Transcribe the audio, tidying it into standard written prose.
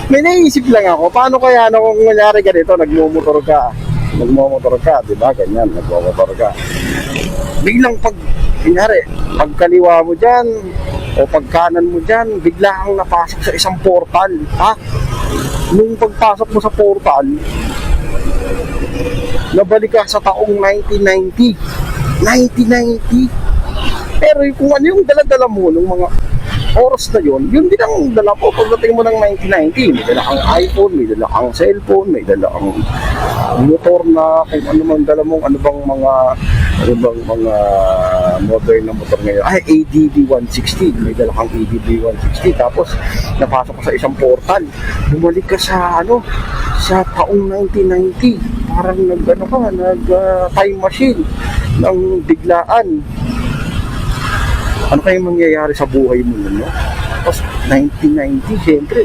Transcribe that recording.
May naisip lang ako, paano kaya kung nangyari ganito, nagmumotor ka, di ba? Ganyan, nagmumotor ka. Biglang kunyari, pagkaliwa mo dyan, o pagkanan mo dyan, bigla kang napasok sa isang portal, ha? Nung pagpasok mo sa portal, nabalik ka sa taong 1990. 1990. Pero kung ano yung dala-dala mo nung mga oras na yun din ang dala ko pagdating mo ng 1990. May dala kang iPhone, may dala kang cellphone, may dala kang motor na kung ano man dala mong ano bang mga modern na motor ngayon. Ay, ADB 160. May dala kang ADB 160. Tapos, napasok ka sa isang portal. Bumalik ka sa sa taong 1990. Parang time machine ng biglaan. Ano kayong mangyayari sa buhay mo nun, no? Tapos 1990, siyempre,